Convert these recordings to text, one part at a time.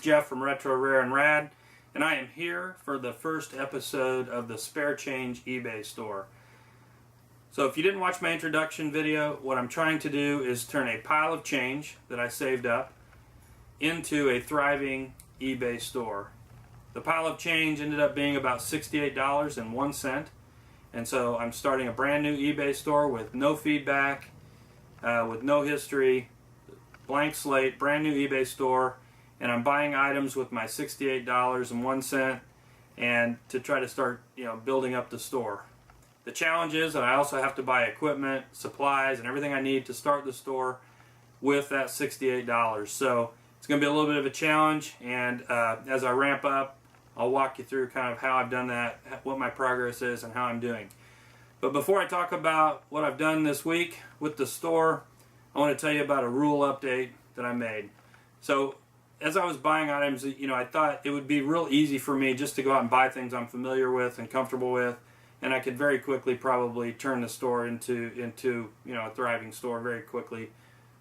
Jeff from Retro Rare and Rad, and I am here for the first episode of the Spare Change eBay store. So if you didn't watch my introduction video, what I'm trying to do is turn a pile of change that I saved up into a thriving eBay store. The pile of change ended up being about $68.01, and so I'm starting a brand new eBay store with no feedback, with no history, blank slate, brand new eBay store, and I'm buying items with my $68.01 and to try to start, building up the store. The challenge is that I also have to buy equipment, supplies, and everything I need to start the store with that $68. So it's going to be a little bit of a challenge, and as I ramp up, I'll walk you through kind of how I've done that, what my progress is, and how I'm doing. But before I talk about what I've done this week with the store, I want to tell you about a rule update that I made. So as I was buying items, I thought it would be real easy for me just to go out and buy things I'm familiar with and comfortable with, and I could very quickly probably turn the store into a thriving store very quickly.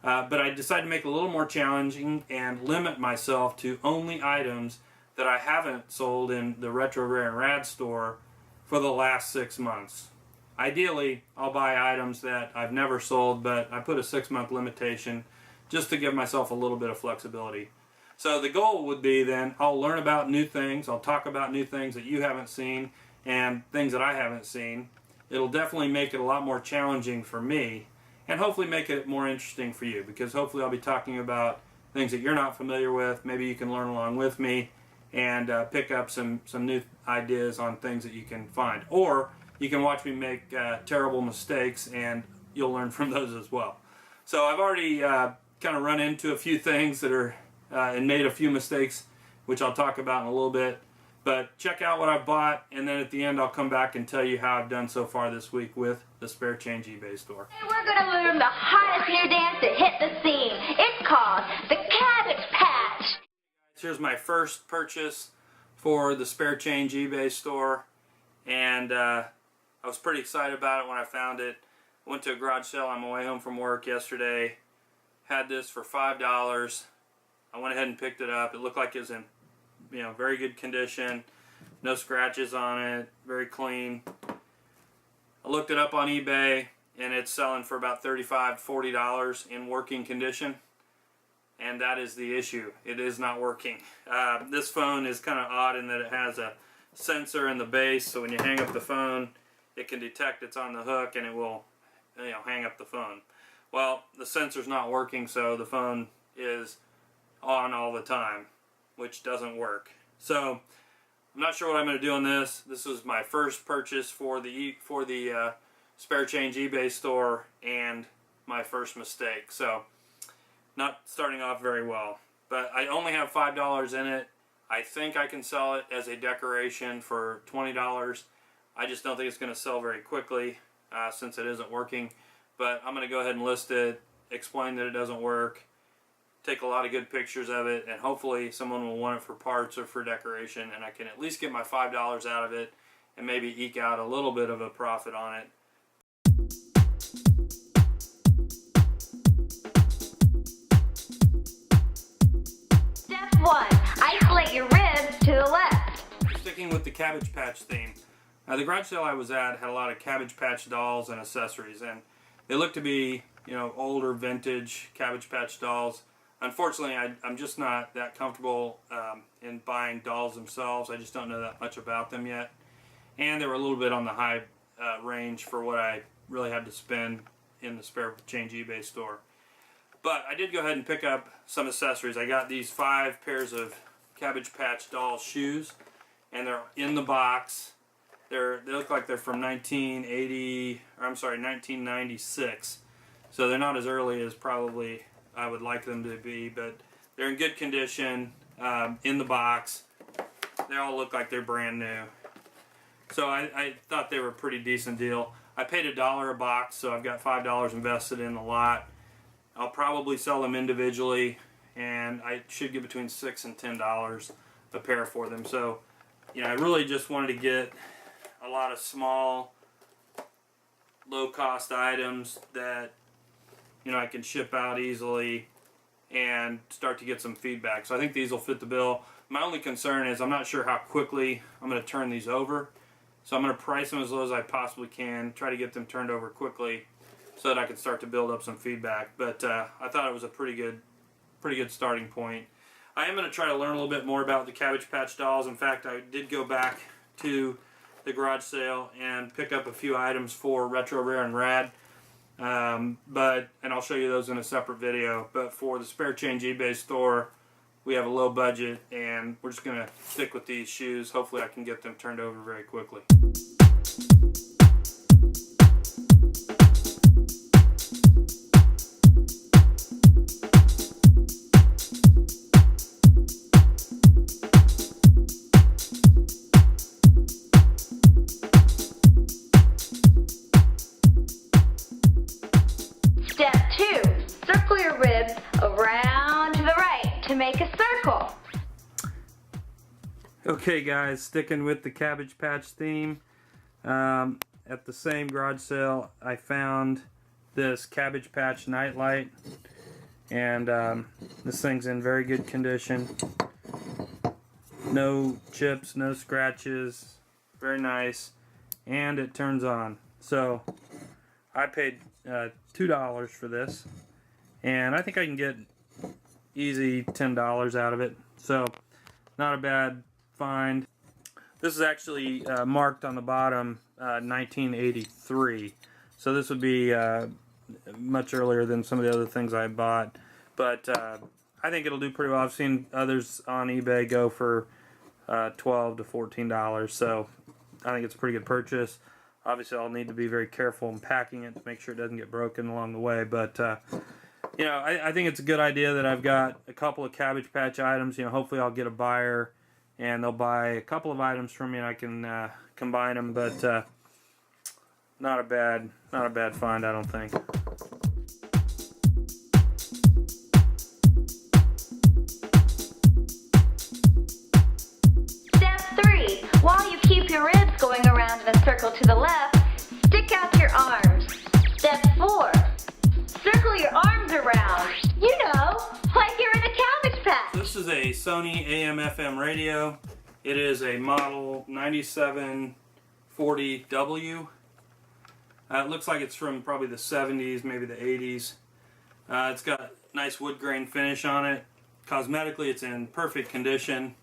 But I decided to make it a little more challenging and limit myself to only items that I haven't sold in the Retro Rare and Rad store for the last 6 months. Ideally, I'll buy items that I've never sold, but I put a 6-month limitation just to give myself a little bit of flexibility. So the goal would be then I'll learn about new things, I'll talk about new things that you haven't seen and things that I haven't seen. It'll definitely make it a lot more challenging for me and hopefully make it more interesting for you, because hopefully I'll be talking about things that you're not familiar with. Maybe you can learn along with me and pick up some new ideas on things that you can find. Or you can watch me make terrible mistakes and you'll learn from those as well. So I've already kind of run into a few things that are and made a few mistakes, which I'll talk about in a little bit. But check out what I've bought, and then at the end I'll come back and tell you how I've done so far this week with the Spare Change eBay store. Hey, we're going to learn the hottest new dance that hit the scene. It's called the Cabbage Patch. Here's my first purchase for the Spare Change eBay store, and I was pretty excited about it when I found it. I went to a garage sale on my way home from work yesterday, had this for $5. I went ahead and picked it up. It looked like it was in very good condition, no scratches on it, very clean. I looked it up on eBay, and it's selling for about $35 to $40 in working condition, and that is the issue. It is not working. This phone is kind of odd in that it has a sensor in the base, so when you hang up the phone, it can detect it's on the hook and it will hang up the phone. Well, the sensor's not working, so the phone is on all the time, which doesn't work. So I'm not sure what I'm going to do on this. This was my first purchase for the Spare Change eBay store and my first mistake. So not starting off very well. But I only have $5 in it. I think I can sell it as a decoration for $20. I just don't think it's going to sell very quickly since it isn't working. But I'm going to go ahead and list it, explain that it doesn't work, take a lot of good pictures of it, and hopefully someone will want it for parts or for decoration, and I can at least get my $5 out of it and maybe eke out a little bit of a profit on it. Step 1. Isolate your ribs to the left. Sticking with the Cabbage Patch theme, the garage sale I was at had a lot of Cabbage Patch dolls and accessories, and they look to be older vintage Cabbage Patch dolls. Unfortunately, I'm just not that comfortable in buying dolls themselves. I just don't know that much about them yet. And they were a little bit on the high range for what I really had to spend in the Spare Change eBay store. But I did go ahead and pick up some accessories. I got these 5 pairs of Cabbage Patch doll shoes, and they're in the box. They look like they're from 1996. So they're not as early as probably I would like them to be, but they're in good condition, in the box. They all look like they're brand new. So I thought they were a pretty decent deal. I paid $1 a box, so I've got $5 invested in the lot. I'll probably sell them individually, and I should get between $6 and $10 a pair for them. So, I really just wanted to get a lot of small, low-cost items that I can ship out easily and start to get some feedback. So I think these will fit the bill. My only concern is I'm not sure how quickly I'm going to turn these over. So I'm going to price them as low as I possibly can, try to get them turned over quickly so that I can start to build up some feedback. But I thought it was a pretty good starting point. I am going to try to learn a little bit more about the Cabbage Patch dolls. In fact, I did go back to the garage sale and pick up a few items for Retro, Rare, and Rad. And I'll show you those in a separate video. But for the Spare Change eBay store, we have a low budget, and we're just going to stick with these shoes. Hopefully I can get them turned over very quickly. Step 2. Circle your ribs around to the right to make a circle. Okay guys, sticking with the Cabbage Patch theme, at the same garage sale I found this Cabbage Patch nightlight, and this thing's in very good condition. No chips, no scratches, very nice, and it turns on. So I paid $2 for this, and I think I can get easy $10 out of it, so not a bad find. This is actually marked on the bottom 1983, so this would be much earlier than some of the other things I bought, but I think it'll do pretty well. I've seen others on eBay go for $12 to $14, so I think it's a pretty good purchase. Obviously I'll need to be very careful in packing it to make sure it doesn't get broken along the way, but you know, I think it's a good idea that I've got a couple of Cabbage Patch items. You know, hopefully I'll get a buyer and they'll buy a couple of items from me and I can combine them, but not a bad find, I don't think. Step 3. While you keep your ribs going around in a circle to the left, stick out your arms. Step 4. Circle your arms around. You know, like you're in a Cabbage Patch. This is a Sony AM/FM radio. It is a model 9740W. It looks like it's from probably the 70s, maybe the 80s. It's got nice wood grain finish on it. Cosmetically, it's in perfect condition,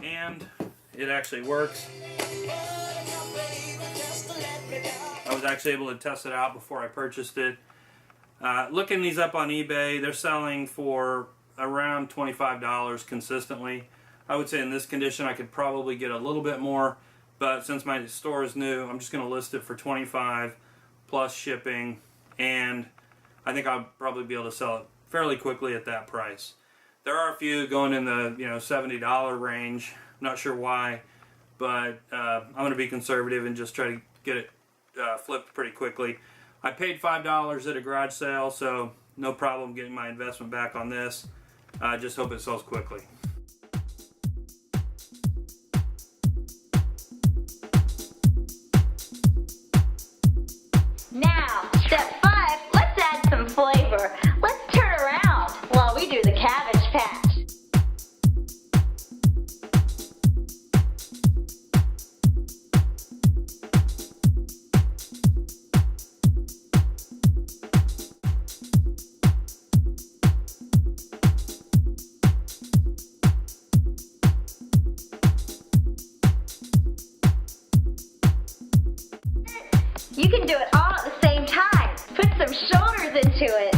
and it actually works. I was actually able to test it out before I purchased it. Looking these up on eBay, they're selling for around $25 consistently. I would say in this condition I could probably get a little bit more, but since my store is new, I'm just going to list it for $25 plus shipping, and I think I'll probably be able to sell it fairly quickly at that price. There are a few going in the $70 range. I'm not sure why, but I'm going to be conservative and just try to get it flipped pretty quickly. I paid $5 at a garage sale, so no problem getting my investment back on this. I just hope it sells quickly. Now, step 5, let's add some flavor. Let's turn around while we do the Cabbage Patch. You can do it all at the same time. Put some shoulders into it.